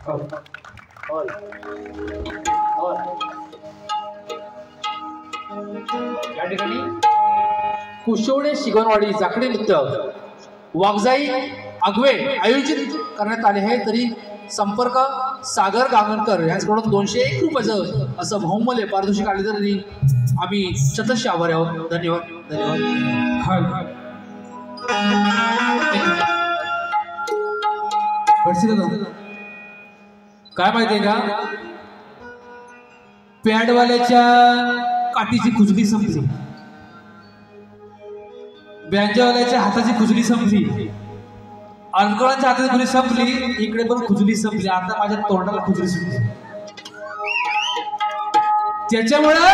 या ठिकाणी कुशवडे शिगणवाडी जाखडे नृत्य वाघजाई आगवे आयोजित करण्यात आले आहे। तरी संपर्क सागर गांगणकर यांच्याकडून 201 रुपयाचं असं बहुमूल्य पारितोषिक आले तरी आम्ही शतश आभारी आहोत। धन्यवाद धन्यवाद। काय माहितीये का, पॅडवाल्याच्या काठीची खुजली संपली, बँजवाल्याच्या हाताची खुजली संपली, अडकळांच्या हाताची खुजली संपली, इकडे पण खुजली संपली, आता माझ्या तोंडाला खुजली संपली। त्याच्यामुळं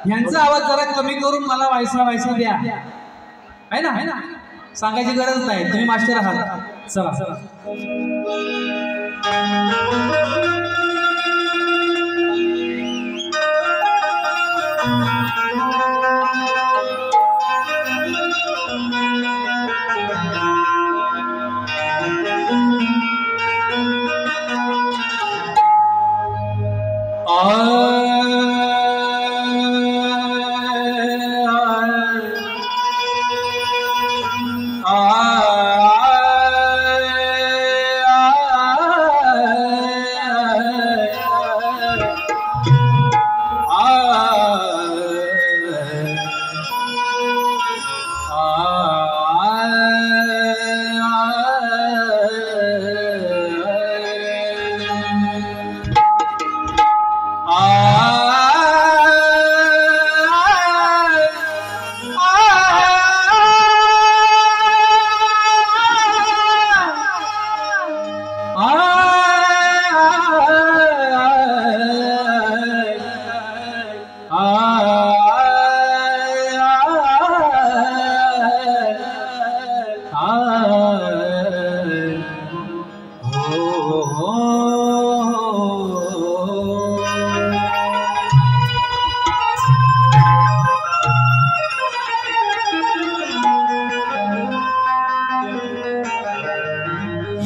यांचा आवाज जरा कमी करून मला व्हायसा द्या, है ना, सांगायची गरज नाही, तुम्ही मास्टर आहात। चला चला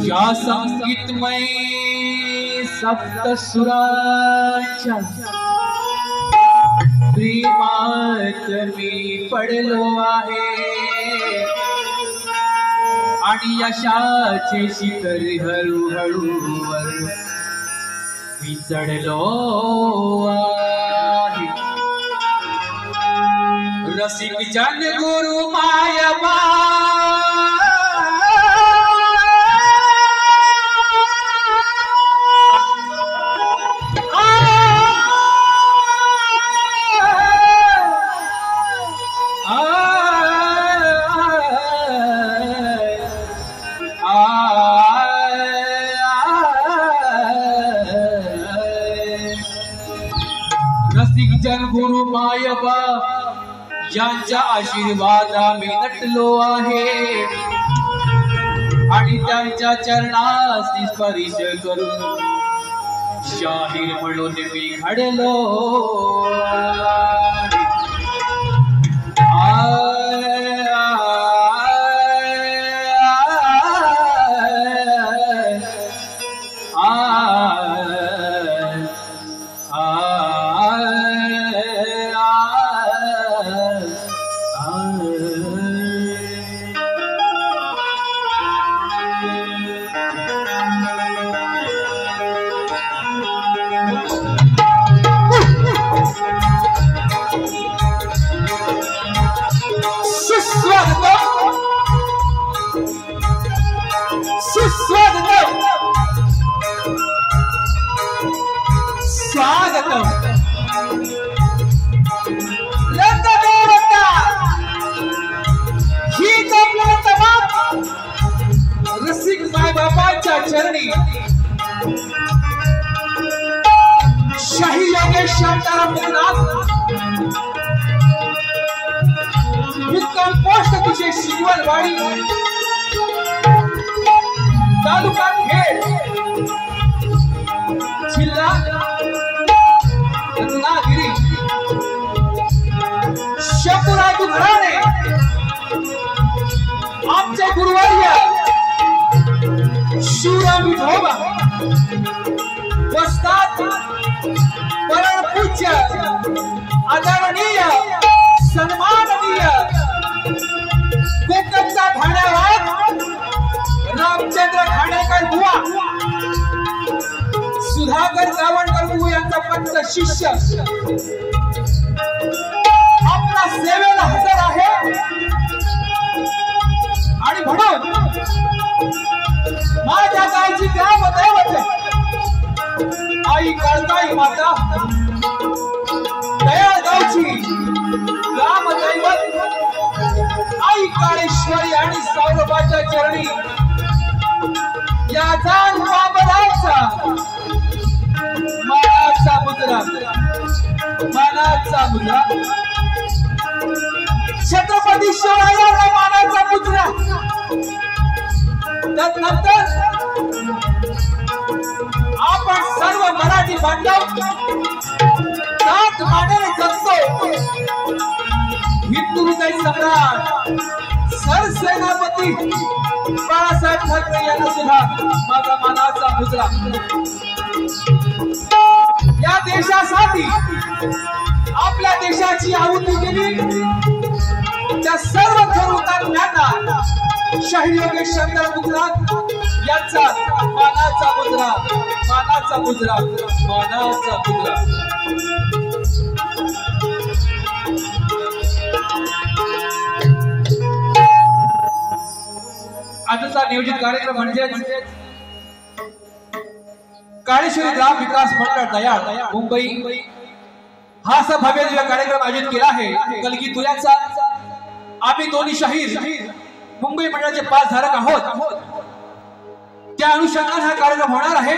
या संगीतमय सप्तसुरांच्या प्रेमात मी पडलो आहे आणि यशाचे शिखर हळूहळू मी चढलो आहे। रसिक जन गुरु मायबा गुरु मायबा यांच्या आशीर्वादाने नटलो आहे आणि त्यांच्या चरणास स्पर्श करून शाहीर म्हणून मी घडलो। रसिक साईबाबांच्या चरणी शाही योगेश शांताराम मुकनाथ मुक्काम पोस्ट तुझे शिवणवाडी तालुका खेड जिल्हा रत्नागिरी शंभूराज घराणे आमचे गुरुवर्य शिवराम विठोबा वस्तात परमपूज्य आदरणीय सन्माननीय कोकणचा ठाण्यावर रामचंद्र ठाणेकर बुवा सुधाकर गावणकर बुवा यांचा पंच शिष्य आपल्या सेवेला हजर आहे आणि म्हणून माझ्या गायची ग्रामदैवत आई काळकाई माता दयाळ गावची ग्रामदैवत आई काळेश्वरी आणि सौरभाच्या चरणी या जान बाबराचा मानाचा मुद्रा छत्रपती शिवरायांना मानाचा मुद्रा त्यानंतर आपण सर्व मराठी बांधव ताट मानेने जगतो हिंदुहृदय सम्राट सरसेनापती बाळासाहेब ठाकरे यांना सुद्धा माझा मानाचा मुद्रा या देशासाठी आपल्या देशाची आहुती दिली त्या सर्व थोर हुतात्म्यांना शाहीर योगेश शंकर गुजरात यांचा मानाचा मुद्रा आजचा नियोजित कार्यक्रम म्हणजे काळेश्वरी ग्राम विकास मंडळ दयाळ मुंबई हा असा भव्य दिव्य कार्यक्रम आयोजित केला आहे कलगी तुल्याचा आम्ही दोन्ही शाहीर मुंबई मंडळाचे 5 धारक आहोत त्या अनुषंगाने हा कार्यक्रम होणार आहे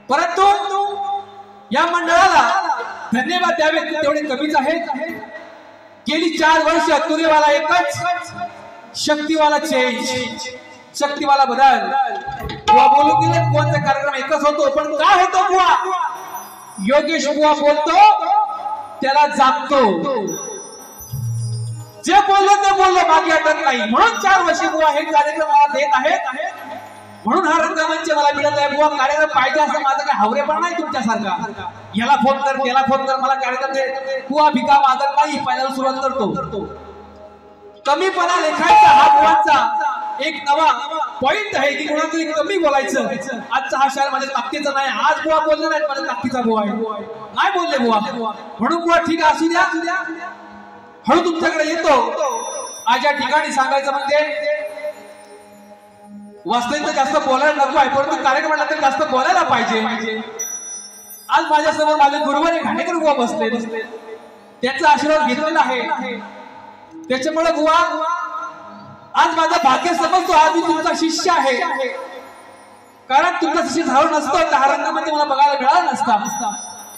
परंतु या मंडळाला धन्यवाद द्यावे तेवढे कमीच आहेत गेली 4 वर्ष तुरेवाला एकच शक्तीवाला चेंज शक्तीवाला बदल बुवा बोलू गेले बुवाचा कार्यक्रम एकच होतो पण काय होतो बुवा योगेश बुवा बोलतो त्याला जागतो जे बोललो ते बोललो बाकी अटक नाही म्हणून 4 वर्षे बुवा हे कार्यक्रम मला देत आहेत म्हणून हा रंगमंच मला मिळत आहे बुवा कार्यक्रम पाहिजे असं माझं काय हवरेपण नाही तुमच्यासारखा याला फोन कर त्याला फोन कर मला कार्यक्रम दे बुवा भिका मागत नाही पहिल्याला सुरुवात करतो कमीपणा लेखायचा हा बुवांचा एक नवा पॉइंट आहे की कोणातरी कमी बोलायचं आजचा हा शायर माझ्या ताकदीचा नाही आज बुवा बोलले नाही माझ्या ताकदीचा बुवा आहे नाही बोलले बुवा म्हणून बुवा ठीक असू द्या हळू तुमच्याकडे येतो आज या ठिकाणी सांगायचं म्हणजे वास्तविक तर जास्त बोलायला नको आहे परंतु कार्यक्रमाला तर जास्त बोलायला पाहिजे आज माझ्यासमोर माझे गुरुवारी घाणेकर बुवा बसले त्यांचा आशीर्वाद घेतलेला आहे त्याच्यामुळे बुवा आज माझं भाग्य समजतो आज मी तुमचा शिष्य आहे कारण तुमचा शिष्य झालं नसतो तर हा रंगामध्ये मला बघायला मिळाला नसता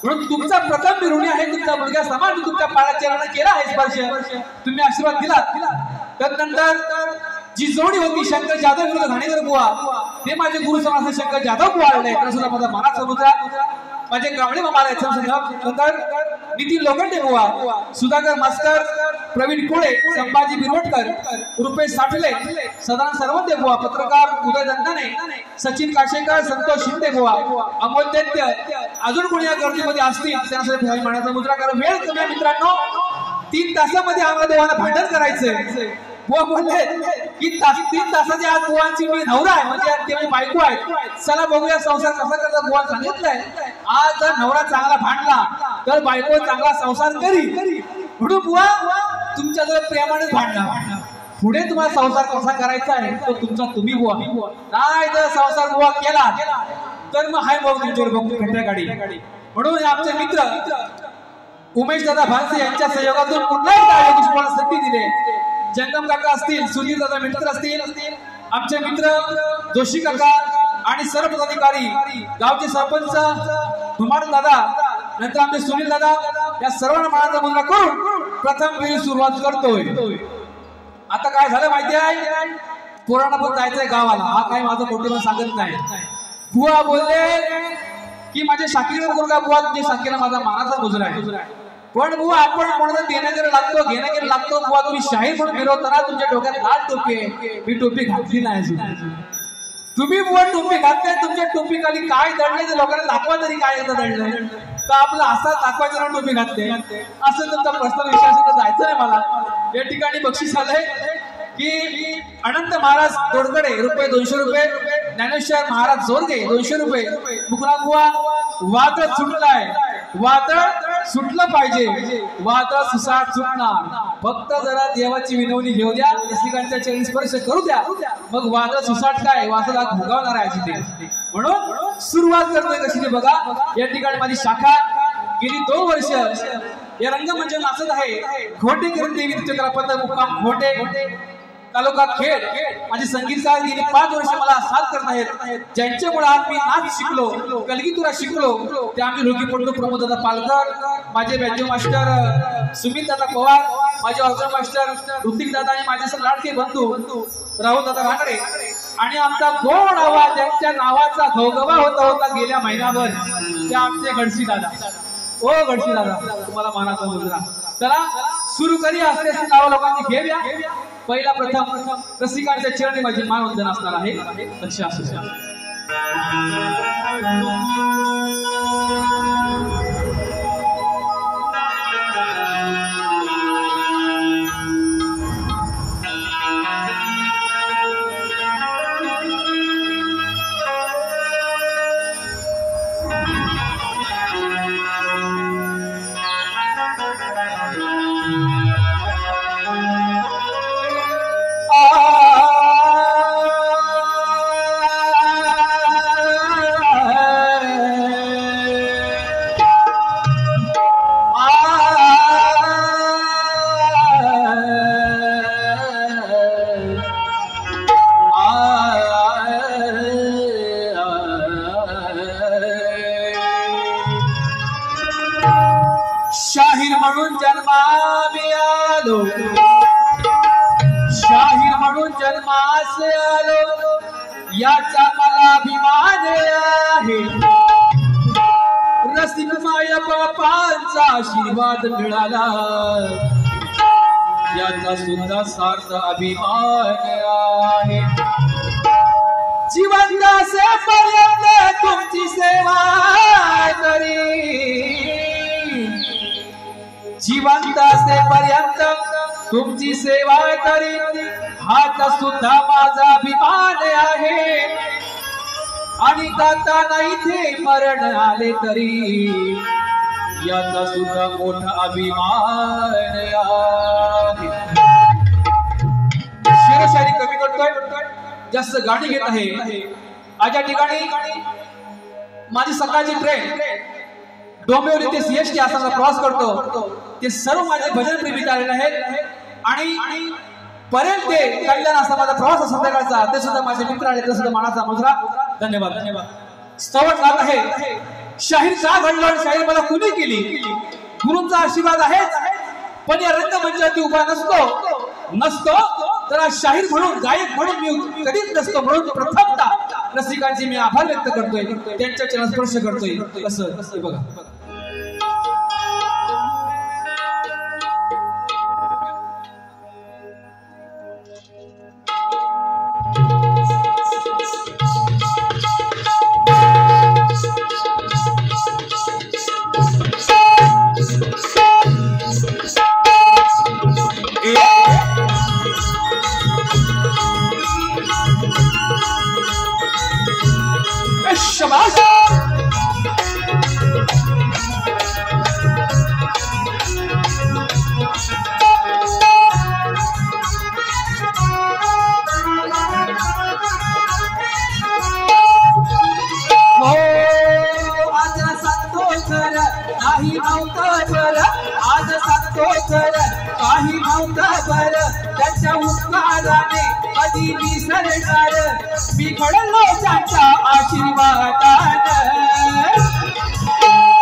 म्हणून तुमचा प्रथम मी ऋणी आहे तुमच्या मुलगा समान तुमच्या पायाचरणाने केला आहे स्पर्श तुम्ही आशीर्वाद दिलात त्यानंतर जी जोडी होती शंकर जाधव विरुद्ध घाणेकर बुवा ते माझे गुरु समान शंकर जाधव बुवा आले सुद्धा माझा मानाचा मुद्रा माझे गावडे मामा नंतर नितीन लोखंडे बुवा सुधाकर मास्टर प्रवीण कोळे संभाजी बिरवटकर रुपेश साठले सदानंद सरवंते बुवा पत्रकार उदय दंदाने सचिन काशेकर संतोष शिंदे बुवा अमोल दैत्य अजून कोणी या गर्दीमध्ये असतील त्यांना मानाचा मुद्रा कारण वेळ कमी मित्रांनो 3 तासामध्ये आम्हाला दोघांना भांडण करायचंय बुवा बोलले की 3 तासाच्या आत बुवांची मी नवरा आहे म्हणजे ते मी बायको आहे चला बघूया संसार कसा करता बुवा सांगितलंय आज जर नवरा चांगला भांडला तर बायको चांगला संसार करी म्हणून बुवा तुमच्या जर प्रेमाने भांडणार पुढे तुम्हाला संसार कसा करायचा आहे तो तुमचा तुम्ही बुवा नाही जर संसार बुवा केला तर मग हाय भाऊ तुमच्यावर बघतो भेटल्या गाडी म्हणून आमचे मित्र उमेश दादा भानसे यांच्या सहयोगातून पुन्हा एकदा संधी दिले जंगम काका असतील सुधीर दादा मित्र असतील आमचे मित्र जोशी काका आणि सर्व पदाधिकारी गावचे सरपंच धुमाळ दादा नंतर आमचे सुनील दादा या सर्वांना मानाचा मुद्रा करून प्रथम वेळी सुरुवात करतोय आता काय झालं माहिती आहे पुराणा पण जायचंय गावाला हा काही माझं मोठे सांगत नाही बुवा बोलले की माझे शाकीर मुलगा बुवा तुझ्या शाकीला माझा मानाचा मुजरा आहे पण बुवा आपण म्हणून घेण्याकडे लागतो बुवा तुम्ही शाहीर म्हणून फिरवताना तुमच्या डोक्यात लाल टोपी आहे मी टोपी घातली नाही तुम्ही वर टोपी घातले, तुमच्या टोपी खाली काय दडले ते लोकांना दाखवा तरी काय एकदा दडलं का आपलं असा दाखवायचं ना टोपी घातले असं तुमचा पर्सनल विषय असेल तर जायचं नाही मला। या ठिकाणी बक्षीस आलंय की अनंत महाराज तोडकडे रुपये 200 रुपये, ज्ञानेश्वर महाराज जोरगे 200 रुपये, मुकुराबुवा वादळ सुटलाय, वादळ सुटलं पाहिजे, वादळ सुसाट सुटणार, फक्त जरा देवाची विनवणी घेऊ द्या, रसिकांच्या चरणी स्पर्श करू द्या, मग वादळ सुसाट काय वादळा भोगावणार आहे तिथे। म्हणून सुरुवात करतोय कशी ते बघा। या ठिकाणी माझी शाखा गेली 2 वर्ष या रंगमंच नाचत आहे। खोटे किरण देवी चित्रपट मुक्काम खोटे तालुका खेड माझे संगीतकार गेली 5 वर्ष मला साथ करत आहेत, ज्यांच्यामुळे आज मी नाच शिकलो, कलगीतुरा शिकलो, ते आमचे रोगीपंडू प्रमोद दादा पालकर, माझे बँजो मास्टर सुमित दादा पवार, माझे ऑर्गन मास्टर ऋतिक दादा आणि माझे सर लाडके बंधू राहुल दादा रानडे आणि आमचा गोड आवाज ज्यांच्या नावाचा घवघवा होता होता गेल्या महिनाभर ते आमचे गडसी दादा। ओ गडसी दादा तुम्हाला मानाचा मुलगा। चला सुरू करूया। असले नाव लोकांनी घेऊया। पहिला प्रथम रसिकांच्या चरणी माझी मानवंदन असणार आहे। लक्ष असू द्या। शाहीर म्हणून जन्मामी आलो, शाहीर म्हणून जन्मास आलो, याचा मला अभिमान आहे। रसिक माय बापांचा आशीर्वाद मिळाला, याचा सुद्धा सार्थ अभिमान आहे। जिवंत असेपर्यंत तुमची सेवा करी, जिवंत असेपर्यंत तुमची सेवा करी, हाच सुद्धा माझा अभिमान आहे। आणि जाताना इथे मरण आले तरी याचा सुद्धा मोठा अभिमान आहे। शेरशायरी कमी करतोय, जास्त गाणी घेत आहे। आज या ठिकाणी माझी सकाळची ट्रेन डोंबिवली ते सीएसटी असा प्रवास करतो, ते सर्व माझे भजन प्रेमी आलेले आहेत आणि परेल ते कल्याण असा माझा प्रवास संध्याकाळचा, ते सुद्धा माझे मित्र आले, ते सुद्धा मानाचा मुजरा। धन्यवाद धन्यवाद। स्तवत गात आहे शाहीर का घडलं, शाहीर मला कुणी केली, गुरूंचा आशीर्वाद आहे, पण या रंगमंचावरती उभा नसतो तर आज शाहीर म्हणून गायक म्हणून मी कधीच नसतो। म्हणून प्रथमतः रसिकांचे मी आभार व्यक्त करतोय, त्यांच्या चरण स्पर्श करतोय। कसं बघा शाबाश। काही नव्हतं बरं, आज सांगतो खरं, काही नव्हतं बरं, त्याच्या उपकाराने कधी विसरणार, मी घडलो त्यांच्या आशीर्वादानं।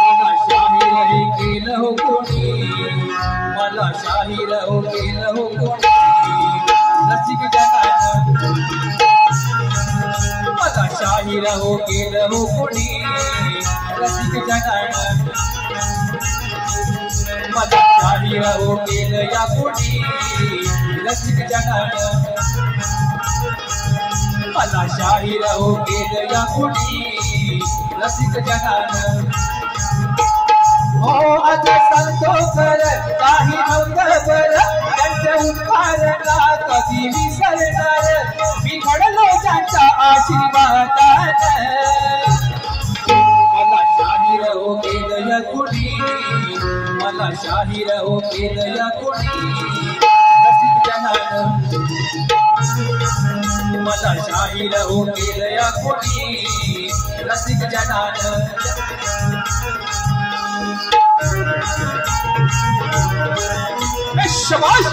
मला शाहीर केलं हो कोणी, मला शाहीर केलं हो कोणी, रसिक जनानं मला शाहीर केलं हो कोणी, रसिक जनानं मला शाहीर केलं या कोणी, रसिक जनानं मला शाहीर हो केलं या कुणी रसिक जनानं हो आज सांगतो खरं काही नव्हतं बरं त्यांच्या उपकाराला कधी विसरणार मी घडलो त्यांच्या आशीर्वादानं मला शाहीर हो केलं या कुणी मला शाहीर हो केलं या कुणी रसिक जनानं मला शाहीर हो केलं या कुणी रसिक जनानं शाबाश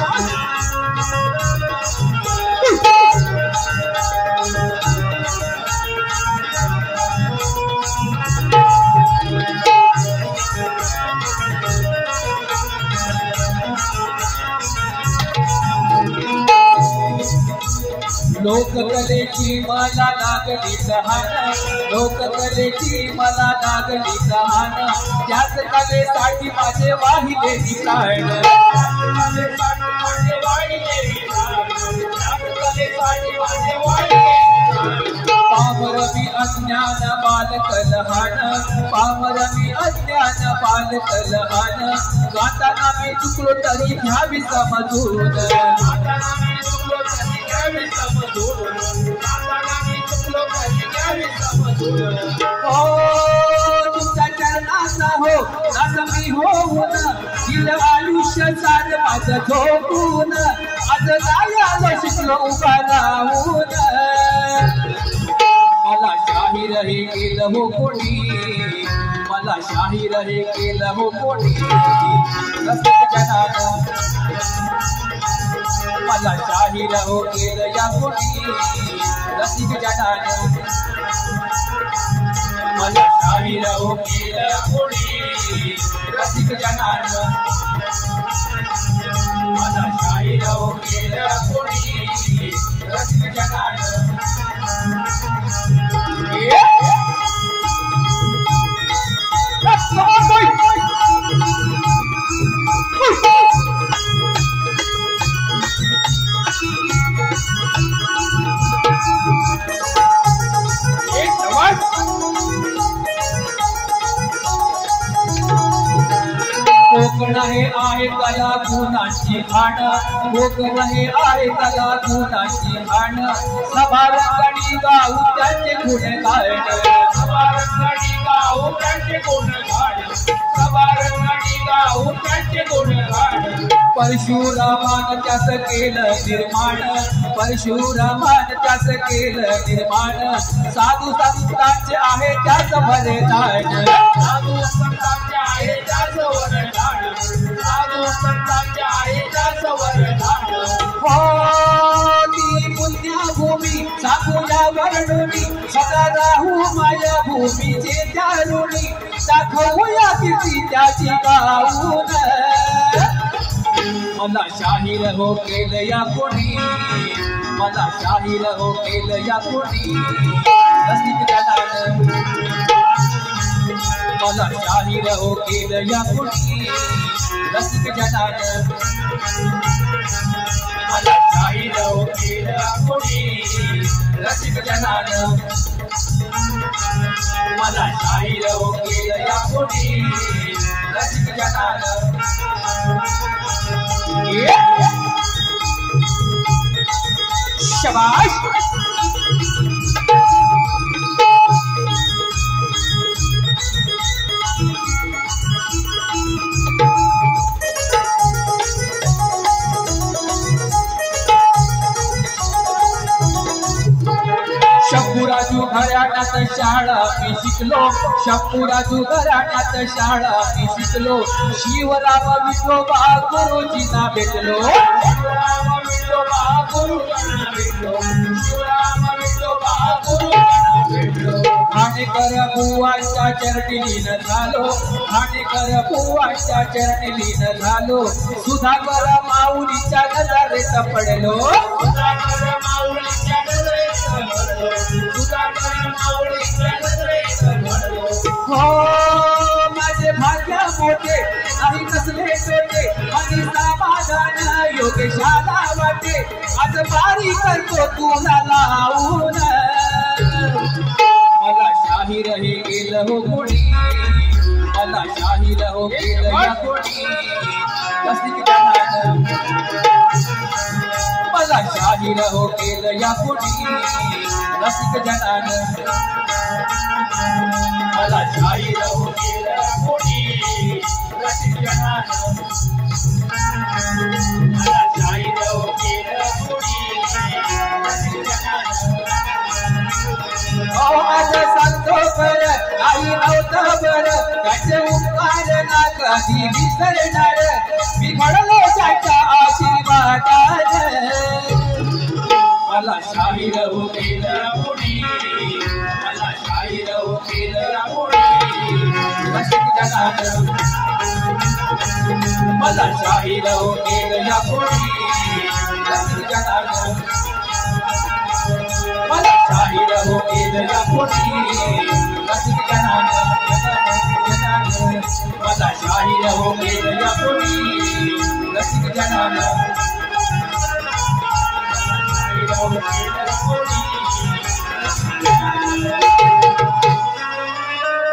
लोककलेची मला लागली तहान लोककलेची मला लागली तहान त्याच कलेसाठी माझे वाहिले प्राण पामर मी अज्ञान बालक लहान पामर मी अज्ञान बालक लहान गाताना मी चुकलो तरी घ्यावी समजून तुमच्या चरणाचा हो दास मी होऊन दिलं आयुष्य सार माझं झोपून आज जायला शिकलो उभा राहून मला शाहीर हे केलं हो कोणी मला शाहीर हे केलं हो कोणी रसिक जनानं मला शाहीर हो केलं या कोणी रसिक जनानं मला शाहीर हो केलं कोणी रसिक जनानं मला शाहीर हो केलं कोणी रसिक जनानं कोकण हे आहे कला गुणाची खाण कोकण हे आहे कला गुणाची खाण सभारंगणी गाऊ त्यांचे गुण गायन सभारंगणी गाऊ त्यांचे गुण गायन सभारंगणी गाऊ त्यांचे गुण गायन परशुरामान त्यास केलं निर्माण परशुरामान त्यास केलं निर्माण साधू संतांचे आहे त्याच वरदान साधू संतांचे आहे त्याच वरदान साधू संतांचे आहे त्याच वरदान हो ती पुण्यभूमी सांगूया वर्णुनी सदा राहू माया भूमीचे त्या ऋणी दाखवूया किती त्याची गाऊन मला शाहीर हो केलं या कोणी मला शाहीर हो केलं या कोणी रसिक जनानं मला शाहीर हो केलं या कोणी रसिक जनानं मला शाहीर हो केलं या कोणी रसिक जनानं मला शाहीर हो केलं या कोणी रसिक जनानं शाबाश शंभूराजू घराण्यात शाळा मी शिकलो शंभूराजू घराण्यात शाळा मी शिकलो शिवराम विठोबा गुरुजींना भेटलो शिवराम विठोबा गुरुजींना भेटलो शिवराम विठोबा गुरुजींना भेटलो ठाणेकर बुवांच्या चरणी लीन झालो ठाणेकर बुवांच्या चरणी लीन झालो सुधाकर माऊलीच्या नजरेत पडलो सुधाकर माऊलीच्या नजरेत पडलो सुधाकर माऊलीच्या नजरेत पडलो हो माझे भाग्य मोठे नाही कसले तोटे आणि समाधान योगेशाला वाटे आज बारी करतो तुला लावून हे केलं हो कोणी मला शाहीर हो केलं या कोणी रसिक जनानं मला शाहीर हो केलं या कोणी रसिक जनानं मला शाहीर हो केलं या कोणी रसिक जनानं मला शाहीर हो केलं कोणी रसिक जनानं माझं सांगतो बरं आई नव्हतं बरं त्याचे उपकार ना कधी विसरणार मी घडलो त्याच्या आशीर्वादात मला शाहीर हो केलं कोणी मला शाहीर हो केलं कोणी रसिक जनानं मला शाहीर हो केलं या कोणी रसिक जनानं मला शाहीर हो केलं या कोणी रसिक जनानं मला शाहीर हो केलं या कोणी रसिक जनानं शाहीर हो केलं कोणी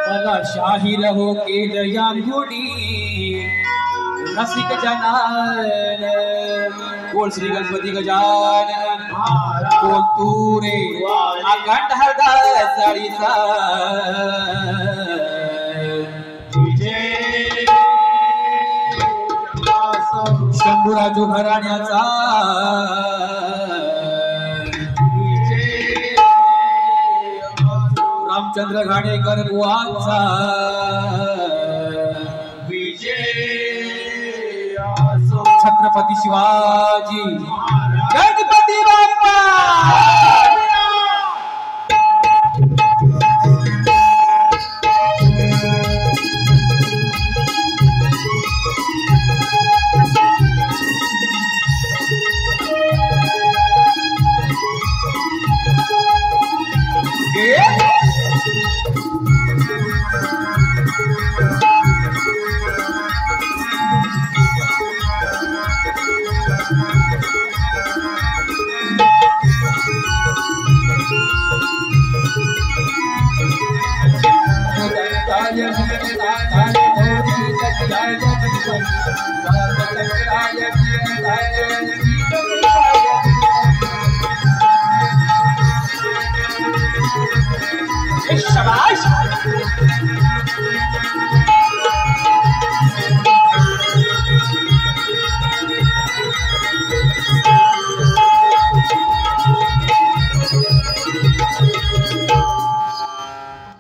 मला शाहीर हो केलं या कोणी रसिक जनानं बोल श्री गणपती गजानन बोल तू रे अखंड हरदार साडीचा शंभूराजू घराण्याचा रामचंद्र घाणेकर बुवांचा छत्रपती शिवाजी गणपती बाप्पा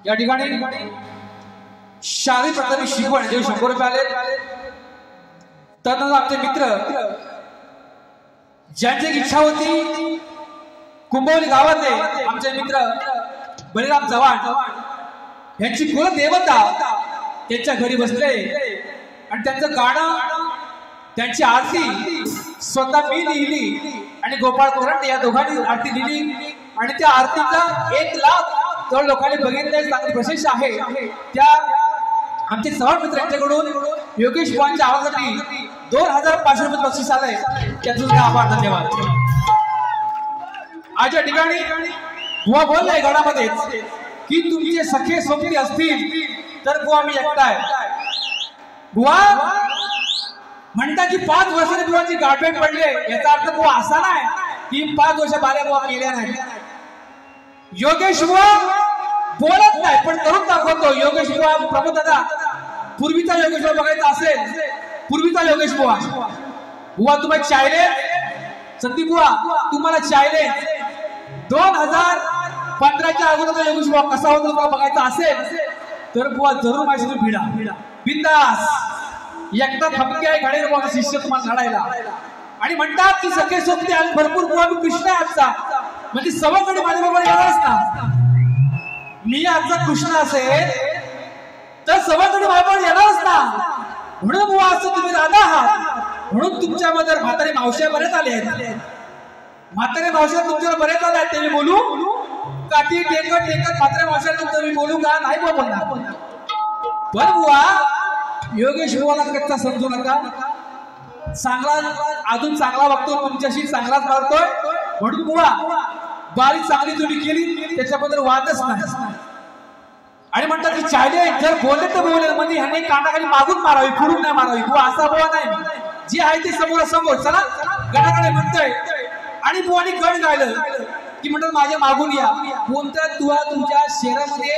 या ठिकाणी शाही प्रथम शिकवण जे 100 रुपये आले त्यानंतर आमचे मित्र ज्यांची इच्छा होती कुंभवली गावातले आमचे मित्र बलिराम चव्हाण यांची कुलदेवता त्यांच्या घरी बसले आणि त्यांचं गाणं त्यांची आरती स्वतः मी लिहिली आणि गोपाळ कोरंडे या दोघांनी आरती लिहिली आणि त्या आरतीचा 1 लाख जवळ लोकांनी बघितले चांगली प्रशंसा आहे त्या आमचे चव्हाण मित्र यांच्याकडून योगेश बुवांच्या आवाजासाठी 2500 रुपये बक्षीस आलंय त्याचं आभार धन्यवाद. आज या ठिकाणी बुवा बोललाय गडामध्ये की तुमचे सखे सोबती असतील तर बुवा मी एकटा आहे. बुवा म्हणतात की 5 वर्षाने बुवाची गाठभेट पडले याचा अर्थ बुवा असा नाही की 5 वर्ष बाल्या बुवा केल्या नाही. योगेश बुवा बोलत नाही पण करून दाखवतो. योगेश बुवा प्रभू दादा पूर्वीचा योगेश बुवा बघायचा असेल पूर्वीचा योगेश बुवा बुवा तुम्हाला चायले संदीप बुवा तुम्हाला चायले 2015च्या अगोदरचा योगेश बुवा कसा होता तुम्हाला बघायचा असेल तर बुवा जरूर माझ्यासोबत भिडा बिंदास एकदा थमके आहे घाणेकर बुवा शिष्य तुम्हाला लढायला आणि म्हणतात की सगळे सोबते आणि भरपूर बुवा मी कृष्ण आहे आजचा म्हणजे सवकडे माझ्याबरोबर येणारच ना. मी आजचा कृष्ण असेल तर सवकडे माझ्याबरोबर येणारच ना. म्हणून बुवा असं तुम्ही राधा आहात म्हणून तुमच्यामध्ये म्हातारे मावश्या बरेच आले आहेत. म्हातारे मावश्या तुमच्यावर बरेच आले आहेत ते मी बोलू काठी टेकत टेकत म्हातारे मावश्या तुमचं मी बोलू का नाही बुवा बोलणार. पण बुवा योगेश बुवाला कच्चा समजू नका. चांगला अजून चांगला वागतो तुमच्याशी चांगलाच मारतोय म्हणून बुवा बारी चांगली तुम्ही केली त्याच्याबद्दल वादच नाही. आणि म्हणतात की चायले जर बोलले तर बोलले म्हणजे ह्याने कानाखाली मागून मारावी, पुढून नाही मारावी. बुवा असा बुवा नाही, जे आहे ते समोरासमोर. चला गणाकडे म्हणतोय आणि बुवानी गण गायलं की म्हणतात माझ्या मागून या. कोणतं तुमच्या शहरामध्ये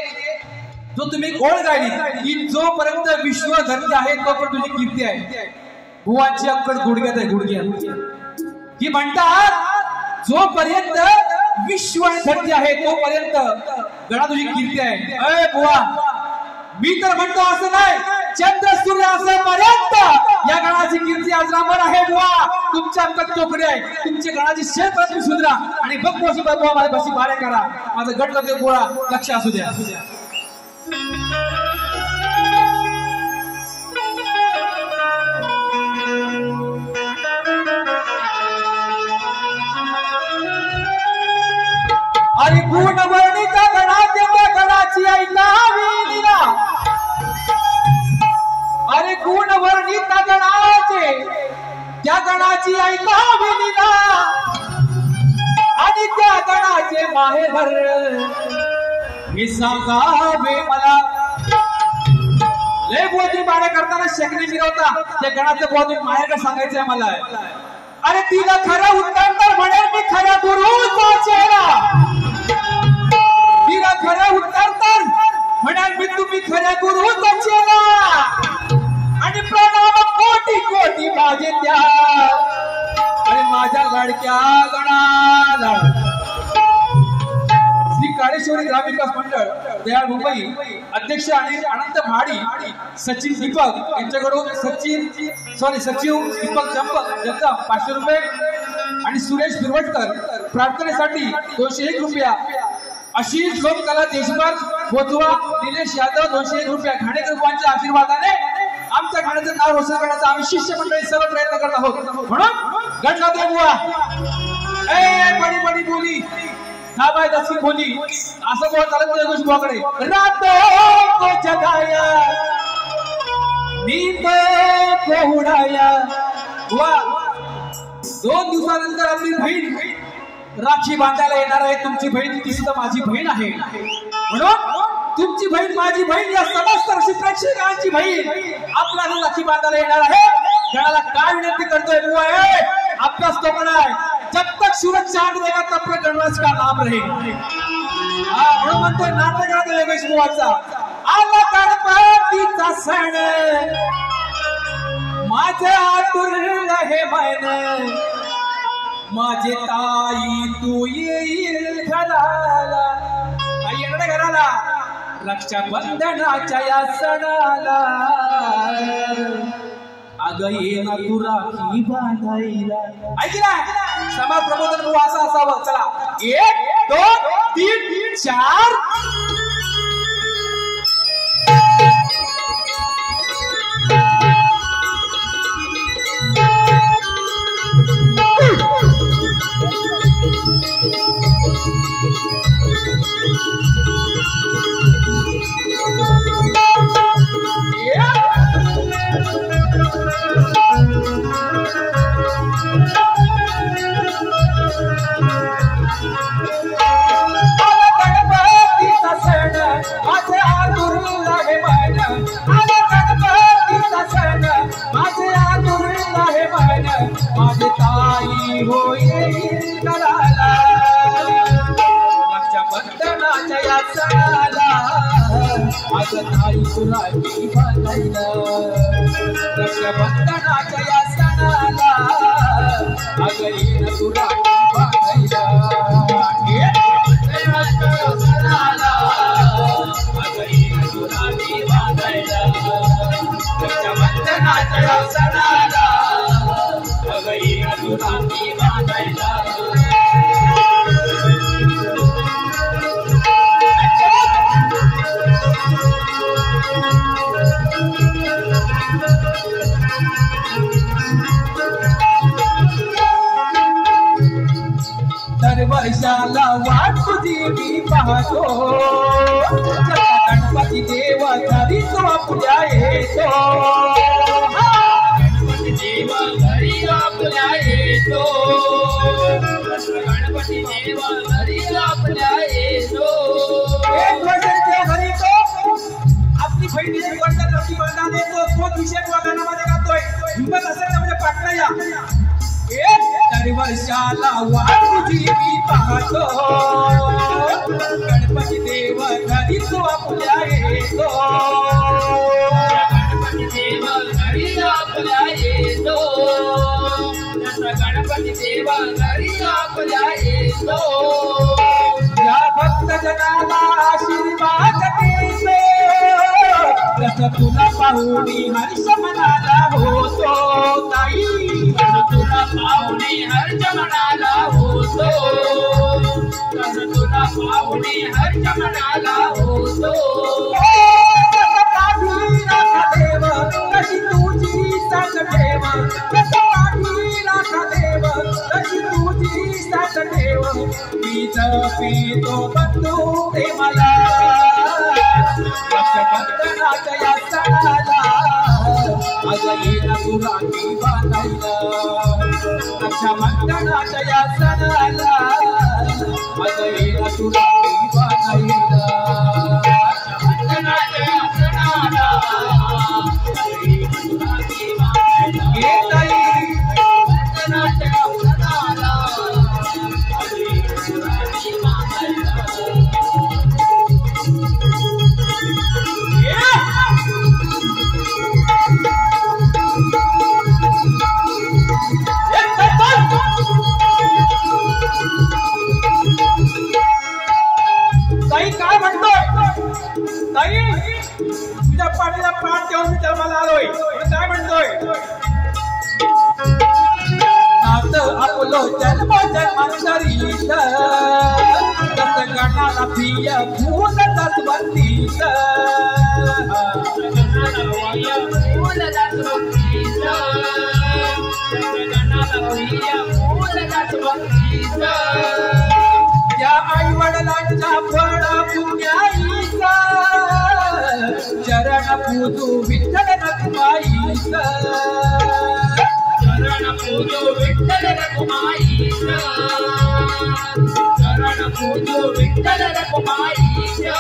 जो तुम्ही ओळ गायली की जोपर्यंत विश्व धरती आहे तोपर्यंत तुझी कीर्ती आहे. बुवांची अक्कड गुडघ्यात आहे, गुडघ्यात. की म्हणतात जोपर्यंत विश्व आणि धरती आहे तोपर्यंत गणा तुझी कीर्ती आहे. अय बुवा, मी तर म्हणतो असं नाही, चंद्र सूर्य असेपर्यंत या गणाची कीर्ती अजरामर आहे. बुवा तुमच्या अंगात चोपडी आहे, तुमच्या गणाची शेत सुधरा आणि बघ मोशी बुवा माझ्या बशी बारे करा. माझं गट करते बुवा, लक्ष असू द्या. अरे गुण वर्णिता गणाचे त्या गणाची ऐकावी लीला. अरे गुण वर्णिता गणाचे त्या गणाची ऐकावी लीला आणि त्या गणाचे माहेर हे सांगावे मला. लय बोधी बारे करताना शेकणे मिरवता त्या गणाचं बोधी माहेर सांगायचंय मला. अरे तिला खरं उत्तर तर म्हणेल मी खऱ्या गुरुचा चेहरा. तिला खरं उत्तर तर म्हणाल मी तुम्ही खऱ्या गुरुचा चेहरा आणि प्रणाम कोटी कोटी माझे त्या. अरे माझ्या लाडक्या गणाला. श्री काळेश्वरी ग्राम विकास मंडळ दयाळ मुंबई अध्यक्ष आणि अनंत महाडी सचिन दीपक यांच्याकडून सचिव दीपक जगताप 500 रुपये आणि सुरेश बिरवटकर प्रार्थनेसाठी 201 रुपया. आशिष लोककला देशभर बोचवा निलेश यादव 201 रुपया. घाणेकर बुवांच्या आशीर्वादाने आमच्या घाण्याचं नाव रोशन करण्याचा आम्ही शिष्य मंडळी सर्व प्रयत्न करत आहोत. म्हणून गण गावते बुवा. ए बडी बडी बोली हा बाय दक्षिण बोली असं बोल चालत नाही गोष्ट बुवाकडे. रातों को जगाया नींद को उड़ाया. बुवा 2 दिवसानंतर आपली बहीण राखी बांधायला येणार आहे. तुमची बहीण ती सुद्धा माझी बहीण आहे. म्हणून तुमची बहीण माझी बहीण या समस्त प्रेक्षकांची बहीण आपल्याला राखी बांधायला येणार आहे. गणाला काय विनंती करतोय बुवा, अभ्यास तो आहे जब तक सूरज चांद रहेगा तब तक गणराज का नाम रहेगा. म्हणून म्हणतोय नाटकात योगेश बुवाचा आला गणपतीचा सण माझे आतुरलं हे मन. माझे ताई तू येईल घराला. आई येणार घराला रक्षाबंधनाच्या या सणाला. अगं ये ना तू राखी बांधायला. ऐकला समाज प्रबोधन बुवा असं असावं. चला 1 2 3 4. माझे ताई होईल कराला रक्षाबंधनाच्या या सणाला. माझं ताई तुला की बांधायला. रक्षाबंधनाच्या या सणाला अगं येईन तुला की बांधायला. सणाला अगं येईन तुला की बांधायला. रक्षाबंधनाच्या या सणाला राखी बांधायला. दर वर्षाला वाट तुझी मी पाहतो. गणपती देवा घरी तो आपल्या येतो. देवा घरी आपल्या येतो. गणपती देवा घरी आपल्या येतो. 1 वर्षाच्या घरी तो वर्षाला वाट तुझी मी पाहतो गणपती देव घरी तो आपल्या येतो गणपती देव घरी आपल्या येतो गणपती देव घरी आपल्या येतो या भक्त जनाला आशीर्वाद देतो रस तुला पाहुणी हर्ष मनाला होतो ताई तुला पाहुणे हर्ष मनाला होतो तुला पाहुणे हर्ष मनाला होतो देव कशी तुझी साथ ठेव देव कशी तुझी साथ ठेव मी जपितो बंधू प्रेमाला रक्षाबंधनाच्या या सणाला आज येईना तू राखी बांधायला रक्षाबंधनाच्या या सणाला आज येईना तू राखी बांधायला ताई काय म्हणतोय ताई तुझ्या पाठीला पाठ देऊन मी जन्माला आलोय काय म्हणतोय नात आपलो जन्म जन्मांतरीत कस गणाला प्रिय फूल दसवंतीत या आई वडिलांच्या फळ पुण्याईचा चरण पूजू विठ्ठल रखुमाईचा चरण पूजो विठ्ठल रखुमाईचा चरण पूजो विठ्ठल रखुमाईचा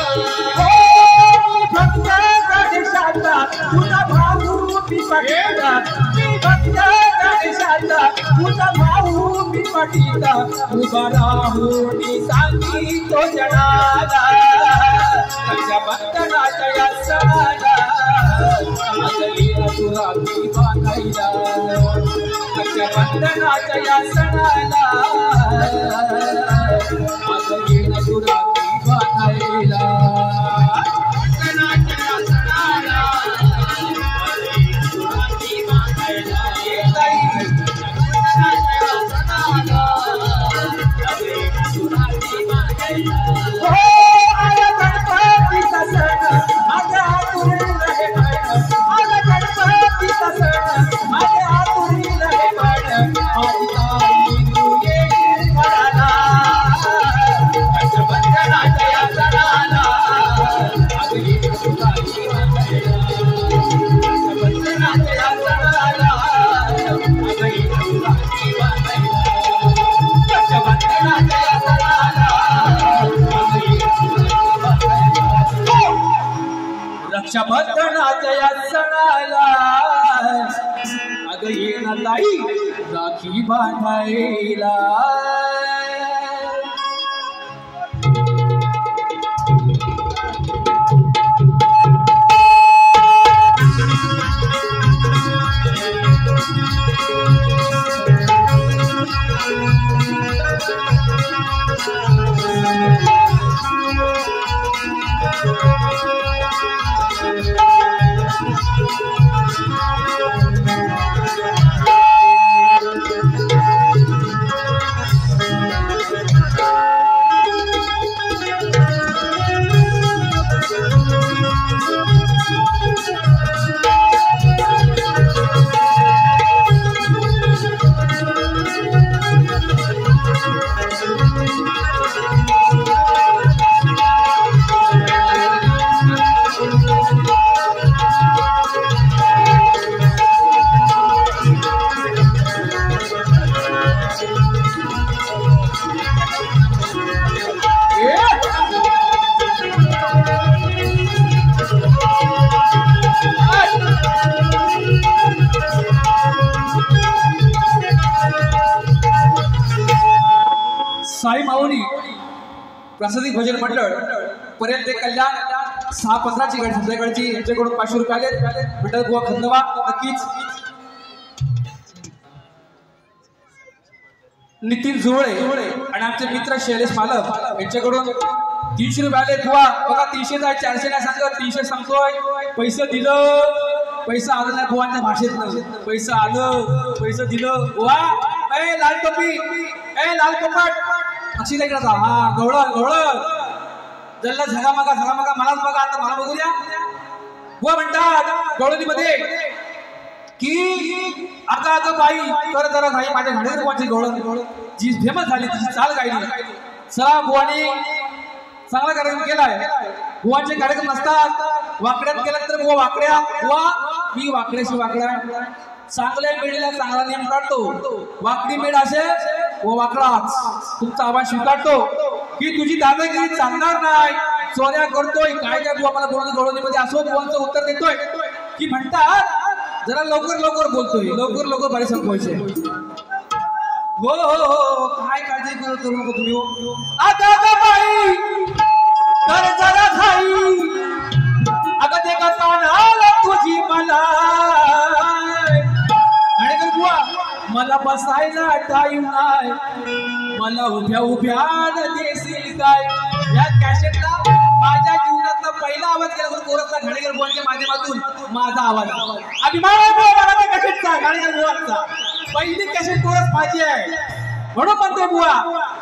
भक्त गणेशाचा तुझा भाऊ मी पटीचा मी भक्त गणेशाचा तुझा भाऊ मी पटीचा उभा राहून सांगितो जनाला रक्षाबंधनाच्या या सणाला आज येईना तू राखी बांधायला रक्षाबंधनाच्या या सणाला आज येईना तू राखी बांधायला रक्षाबंधनाच्या या सणाला अगं येईना ताई राखी बांधायला प्रासादिक भजन मंडळ पर्यंत कल्याण 6:15ची गाडी संध्याकाळची यांच्याकडून 500 रुपये आले. मंडळ बुवा खंदवा नक्कीच. नितीन जुळे आणि आमचे मित्र शैलेश मालक यांच्याकडून 300 रुपये आले. बुवा बघा 300 आहे 400 नाही सांगतो 300 सांगतोय. पैसे दिलं पैसा आलं नाही बुवांच्या भाषेत पैसा आलं पैसे दिलं. वा ए लाल टोपी ए लाल कपाट अक्षी इकडे हा गवळ जल्ला झगामगा मलाच बघा आता मला बघू द्या. बुवा म्हणतात गवळणीमध्ये की अगं बाई कर जरा भाई माझ्या घाडीवर बुवाची गवळण जी फेमस झाली तिची चाल गायली. चला बुवानी चांगला कार्यक्रम केलाय. बुवाचे कार्यक्रम नसतात वाकड्यात केला तर बुवा वाकड्या बुवा मी वाकड्याशी वाकड्या चांगल्या मेढीला चांगला नेम काढतो. वाकडी मेढ असे व वाकडाच तुमचा आवाज स्वीकारतो की तुझी दादागिरी चालणार नाही. चोऱ्या करतोय काय काय बुवा मला गवळणीमध्ये असो बुवांचं उत्तर देतोय की म्हणतात जरा लवकर बोलतोय लवकर बारी संपवायचे. हो काय काळजी करू नको तुम्ही. आता बाई कर जरा खाई अगं ते का तानाला तुझी मला आणि बुवा मला बसायला टाईम नाही मला उभ्या देशील काय. या कॅसेटला माझ्या जीवनातला पहिला आवाज केला तर कोरसला घाणेकर बुवांच्या माध्यमातून माझा आवाज अभिमान आहे मला त्या कॅसेटचा घाणेकर बुवांचा. पहिली कॅसेट कोरस माझी आहे म्हणून म्हणतोय बुवा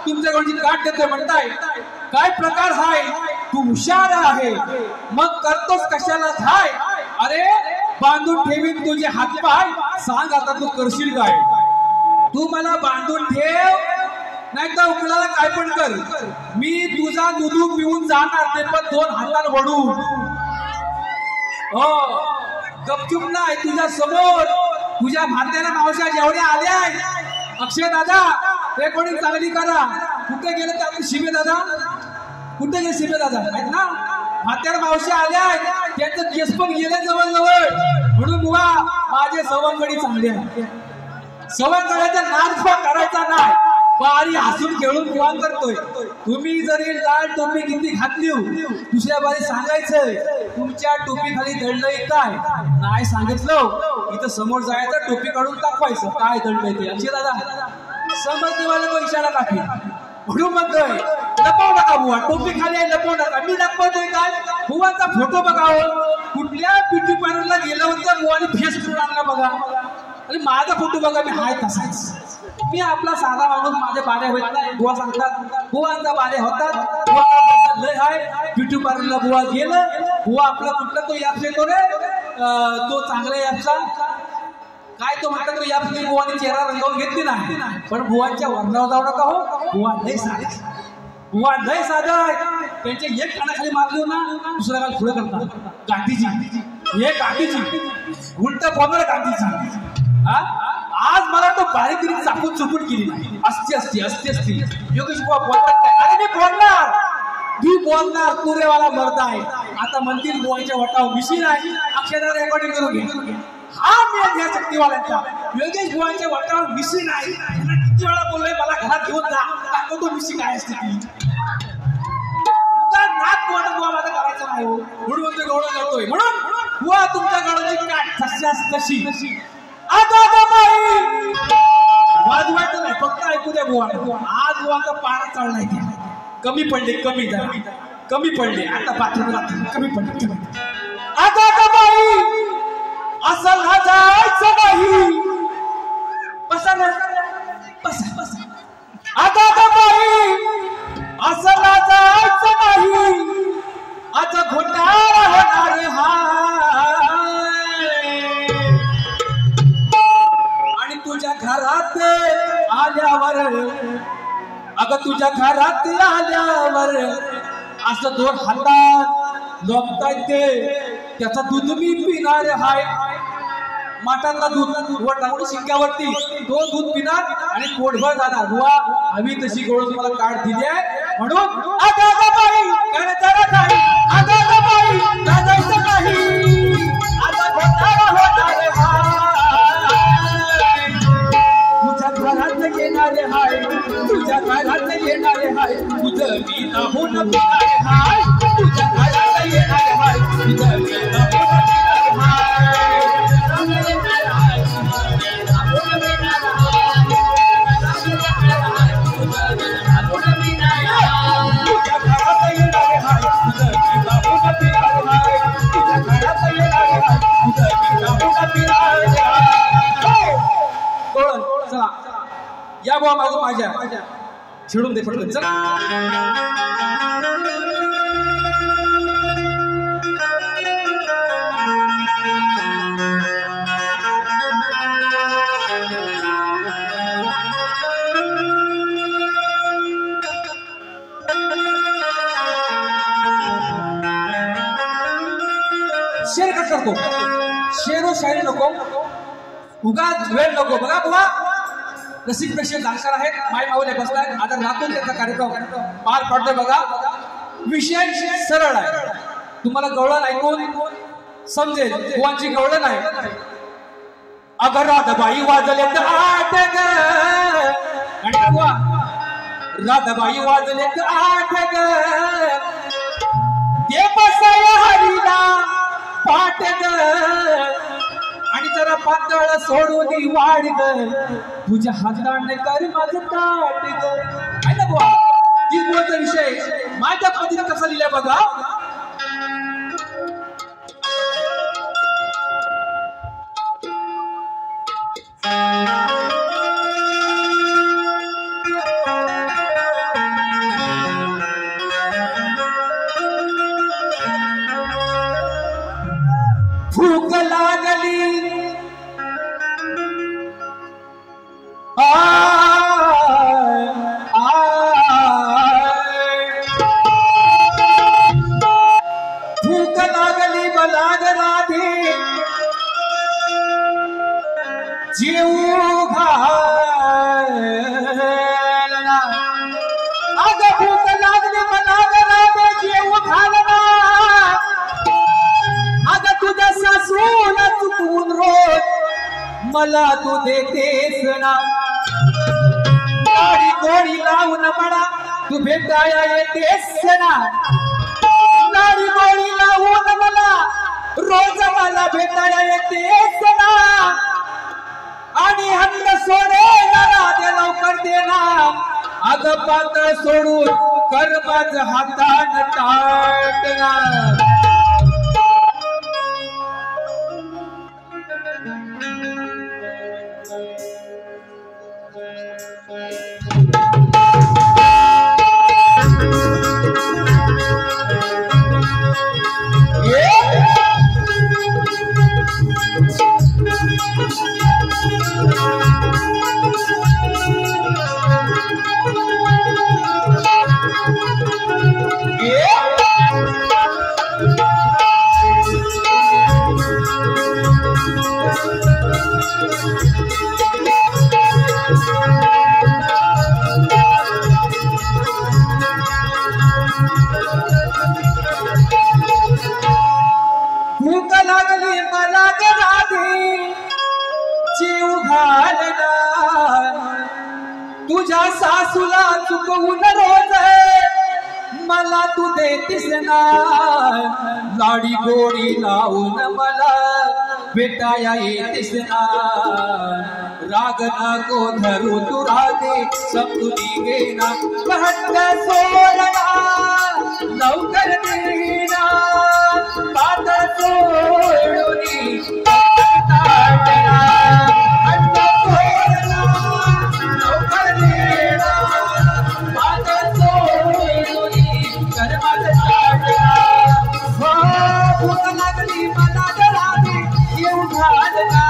तुमच्याकडची काट देतोय म्हणताय काय प्रकार हाय तू हुशार आहे मग करतोस कशाला थाय. अरे बांधून ठेवीन तुझे हातपाय सांग आता तू करशील काय. तू मला बांधून ठेव नाही तर उकळाला काय पण कर मी तुझा दूध पिऊन जाणार ते पण 2 हाताने वडून. हो गपचूप नाही तुझ्या समोर तुझ्या भात्याला मावश्या जेवढ्या आल्या अक्षय दादा रेकॉर्डिंग चांगली करा. कुठे गेले तर आपले शिबे दादा कुठे गेले शिबे दादा आहेत ना भात्याला मावश्या आल्या त्यांचं केस पण गेले जवळ म्हणून बुवा माझे सवंगडी चांगले आहे. सवंगड्याचा नाच करायचा नाही बारी हसून खेळून किंवा करतोय. तुम्ही जरी लाल टोपी किती घातली दुसऱ्या बारी सांगायचंय तुमच्या टोपी खाली दडलंय काय नाही सांगितलं इथं समोर जायचं टोपी काढून दाखवायचं काय दडलंय ते. अक्षय दादा समजवायला तो इशारा टाकी म्हणून म्हणतोय लपवू नका बुवा टोपी खाली आहे लपवू नका. मी दाखवतोय काय बुवाचा फोटो बघावं कुठल्या ब्युटी पार्लरला गेलं होतं बुवाने फेस करून आणला बघा आणि माझा फोटो बघा मी हाय तसाच. मी आपला साधा माणूस माझे बारे होत नाही बुवा सांगतात बुवांचा बारे होतात बुवा लय हाय ब्युटी पार्लरला बुवा गेलं बुवा आपला कुठला तो याप येतो रे तो चांगला यापचा काय तो म्हणतात तो यापची बुवानी चेहरा रंगवून घेतली नाही पण बुवांच्या वर्णावर जाऊ नका हो. बुवा लय साधा त्यांचे एक कानाखाली मारली ना दुसऱ्या काल पुढे करतात गांधीजी हे गांधीजी उलट बोलणार गांधीजी. हा आज मला तो बारीक चापून चुपून केली नाही असती योगेश बुवा बोलतात काय अरे मी बोलणार पुरेवाला मर्द आहे. आता म्हणतील बुवांच्या वटावर मिशीन आहे अक्षरशः रेकॉर्डिंग करून घे हा मी या शक्तीवाल्यांचा योगेश बुवांच्या वटावर मिशीन आहे किती वेळा बोललोय मला घरात घेऊन जा तो मिशीन काय असते ती नाक बुवा माझा करायचं नाही म्हणून म्हणतो गवळण करतोय म्हणून बुवा तुमच्या गवळणीची काठ कशी वाजवायचं नाही फक्त ऐकू द्या बुवा. आज बुवाचा पारा चढलाय कमी पडले आता पाठवून कमी पडले आता बाई असं जायचं नाही बसा आता बाई असं जायचं नाही आता घोटाळा होणार हा तुझ्या घरात आल्यावर अगं तुझ्या घरात आल्यावर असं 2 हातात लोकतायत ते त्याचं दूध मी पिणार हाय. माठातला दूध टाकून शिक्क्यावरती तो दूध पिणार आणि पोटभर जाणार बुवा हवी तशी गोळ तुम्हाला कार्ड दिली आहे म्हणून आता बाई जायचं नाही आता घोटाळा होणार तुझ्या घरात येणारे हाय तुझं मी राहून या बुवा मागून माझ्या छिडून दे पटकन चल. शेर कट करतो. शेरो शायरी नको, उगाच वेळ नको. बघा बुवा रसिक प्रेक्षक जाणकार आहेत, माय माऊले बसलाय, आता राखून त्याचा कार्यक्रम पार पडतोय. बघा विषय सरळ आहे, तुम्हाला गवळण ऐकून समजेल. बुवांची गवळण आहे. अगर राधाबाई वाजले तर आठ ग, आणि बुवा राधाबाई वाजले तर आठ ग, ते बसाय हरीला पाठ ग, आणि जरा पातळ सोडून वाढ ग, तुझ्या हाताने कर माझं ताट ग. आहे ना बुवा, ती बोलचा विषय माझ्या पद्धतीने कसा लिहिला बघा. भूक लागली भूक लागली बलाग राधे, जीव घालना. अग भूक लागली बलाग राधे, जीव घालना. अग तुझ्या सासूला चुकून रोज मला तू देतेस ना. गाडी गोडी लावून मला तू भेटाया येतेस ना. गाडी गोडी लावून मला रोज मला भेटाया येतेस ना. आणि हंड सोडे दे लवकर देना. अग पातळ सोडून कर माझ हातान टाटना. भूक लागली मला ग राधे, जीव घालना. तुझ्या सासूला चुकवून रोज मला तू देतीस ना. लाडी गोडी लावून मला भेटाया येतीस ना. राग नको धरू तू राधे, समजून घेना. हट्ट सोडना लवकर देना. पातळ सोडून ताटना. हट्ट सोडना लवकर देना. पातळ सोडून कर माझं ताटना. भूक लागली मला ग राधे, येऊ घालना.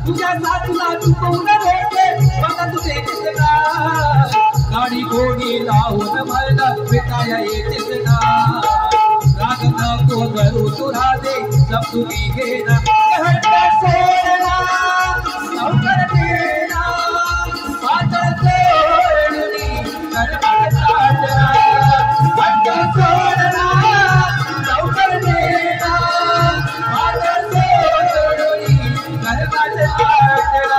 तुझ्या सासूला चुकवून भेटे मला तू देतेस ना. गाडी गोडी लावून मला भेटाया येतेस ना. राग नको करू तू राधे, समजून घेना. हट्ट सोडना लवकर देना. पातळ सोडून कर माझं ताटना. हट्ट सोडना लवकर देना. पातळ सोडून कर माझं ताटना.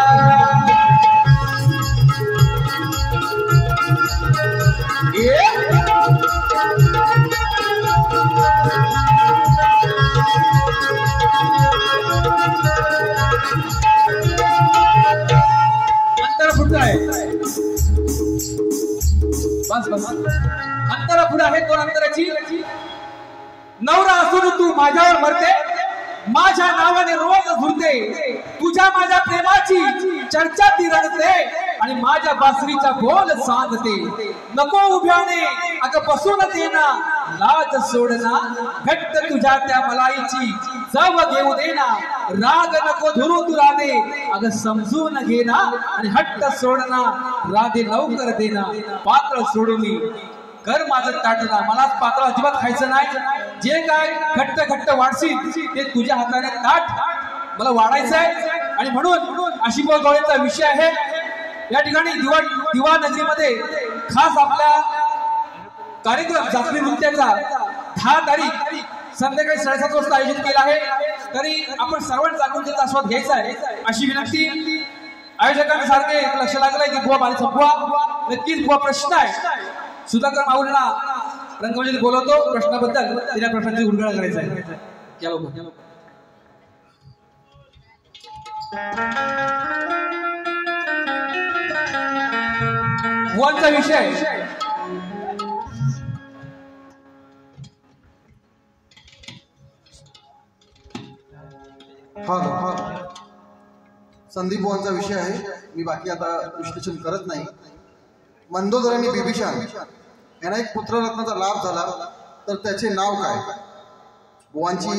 अंतर पुढे आहे, बस बस अंतरा पुढे आहे. दोन अंतराची. नवरा असून तू माझ्यावर मरते, माझ्या नावाने रोज झुरते. तुझ्या माझ्या प्रेमाची चर्चा ती रडते. आणि माझ्या बासरीचा बोल सांगते. नको उभ्याने अगं बसून देना, लाज सोडना घट्ट तुझ्या त्या मलाईची चव घेऊ देना. राग नको धुरू तू राधे अगं समजून घेना, आणि हट्ट सोडना राधे लवकर देना. पातळ सोडून कर माझं ताटला, मला पातळ अजिबात खायचं नाही. जे काय घट्ट घट्ट वाढशील ते तुझ्या हाताने ताट मला वाढायचं आहे. आणि म्हणून अशी गवळीचा विषय आहे. या ठिकाणी दिवा नगरीमध्ये खास आपल्या कार्यक्रम जाफरी नृत्याचा 10 तारीख संध्याकाळी 7:30 वाजता आयोजित केला आहे. तरी आपण सर्वांनी जागून त्याचा आस्वाद घ्यायचा आहे अशी विनंती. आयोजकांसारखे लक्ष लागलंय की बुवा बारीचा बुवा नक्कीच बुवा प्रश्न आहे. सुधाकर माऊलींना रंगमंचात बोलवतो प्रश्नाबद्दल, तिला प्रश्नांची उलगडा करायचा आहे. या लवकर बुवांचा विषय संदीप बुवांचा विषय आहे. मी बाकी आता विश्लेषण करत नाही. मंदोदर आणि बिभीषण यांना एक पुत्ररत्नाचा लाभ झाला, तर त्याचे नाव काय? बुवांची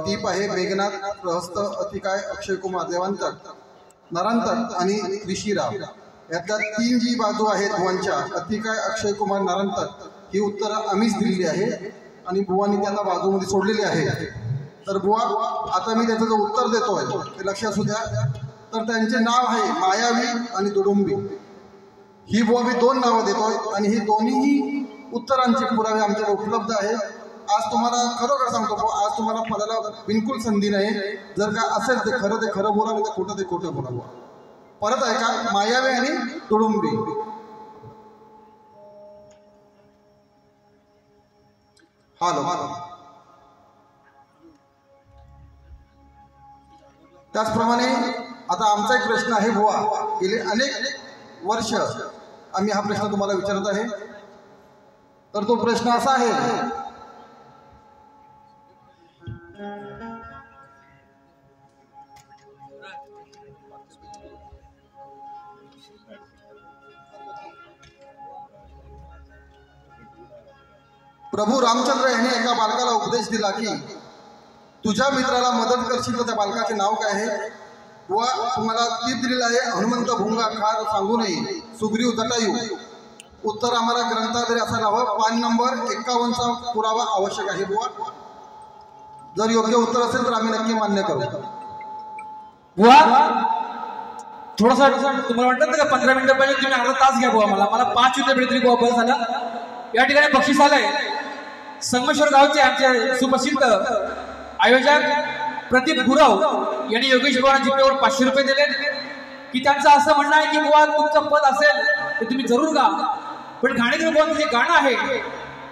टीप आहे मेघनाथ, प्रहस्त, अतिकाय, अक्षय कुमार, देवांतक, नरांतक आणि ऋषिरा. यातल्या 3 जी बाजू आहेत बुवांच्या, अतिकाय, अक्षय कुमार, नरांतक, ही उत्तरं आम्हीच दिलेली आहे आणि बुवांनी त्यांना बाजूमध्ये सोडलेली आहे. तर बुवा आता मी त्याचं जो उत्तर देतोय ते लक्षात असू द्या. तर त्यांचे नाव आहे मायावी आणि दुडुंबी. ही बुवा मी 2 नावं देतोय आणि ही दोन्हीही उत्तरांचे पुरावे आमच्याकडे उपलब्ध आहे. आज तुम्हाला खरोखर सांगतो, आज तुम्हाला फलाला बिलकुल संधी नाही. जर का असेल ते खरं बोला, नाही तर खोटं ते खोटं बोला. परत आहे का? मायावी आणि तुडुंबी. हॅलो. त्याचप्रमाणे आता आमचा एक प्रश्न आहे बुवा, गेले अनेक वर्ष आम्ही हा प्रश्न तुम्हाला विचारत आहे. तर तो प्रश्न असा आहे, प्रभू रामचंद्र यांनी एका बालकाला उपदेश दिला की तुझ्या मित्राला मदत करशील तर त्या बालकाचे नाव काय आहे? व तुम्हाला टीप दिलेला आहे, हनुमंत भुंगा खार सांगू नये, सुग्रीव जटायू. उत्तर आम्हाला ग्रंथाद्वारे असायला हवं. पान नंबर 51चा पुरावा आवश्यक आहे बुवा. जर योग्य उत्तर असेल तर आम्ही नक्की मान्य करू. बुवा थोडासा तुम्हाला वाटतं का 15 मिनिटं पाहिजे, तुम्ही अर्धा तास घ्या बुवा. मला 5 मिनिटं मिळतील बुवा, बस झालं. या ठिकाणी बक्षीस आलंय. संगमेश्वर गावचे आमचे सुप्रसिद्ध आयोजक प्रदीप गुरव यांनी योगेश भगवान जिल्ह्यावर 500 रुपये दिले. की त्यांचं असं म्हणणं आहे की बुवा तुमचं पद असेल तर तुम्ही जरूर गा, पण घाणेकर बुवांचं जे गाणं आहे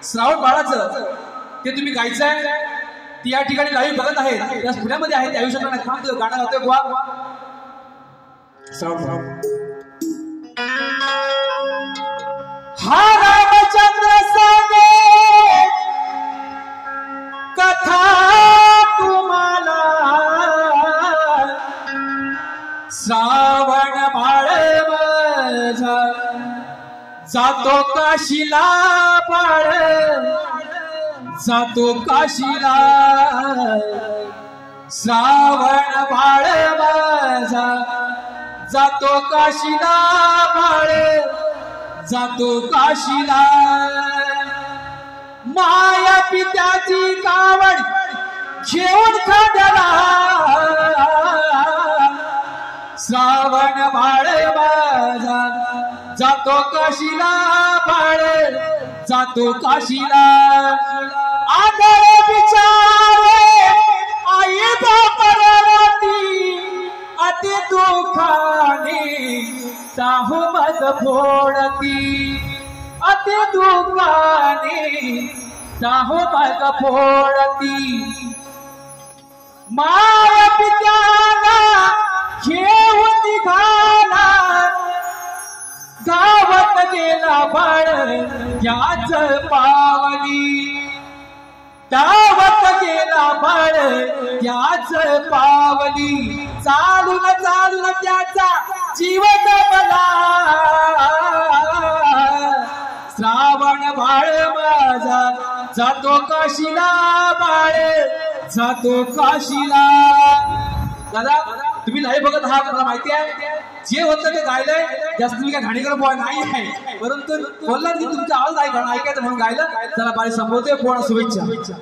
श्रावण बाळाचं ते तुम्ही गायचं आहे. ती या ठिकाणी लाईव्ह बघत आहेत, त्या पुण्यामध्ये आहे, त्या आयुष्यात थांबतो गाणं गातोय बुवा. श्रावण हा रामचंद्र सांगे कथा तुम्हाला, श्रावण बाळ माझा जातो काशीला, बाळ जातो काशीला. श्रावण बाळ माझा जातो काशीला, बाळ जातो काशीला. माया पित्याची कावड घेऊन खांद्याला, श्रावण बाळ माझा जातो काशीला, बाळ जातो काशीला. आदर बिचारे आई बापराती, अति दुखाने साहू मज फोडती, अति दुखाने साहू मज फोडती. माय पित्याला घेऊन निघाला, गावात गेला बाळ याच पावली, गावात गेला बाळ त्याच पावली चालून चालून त्याचा जीव दमला श्रावण बाळ माझा जातो काशीला बाळ जातो काशीला दादा तुम्ही नाही बघत आहात मला माहिती आहे जे होतं ते गायलंय जास्त तुम्ही काय घाणेकर बॉय नाही आहे परंतु बोललात की तुमचा आवाज ऐकायचं म्हणून गायलं चला बारी संपवतोय पूर्ण शुभेच्छा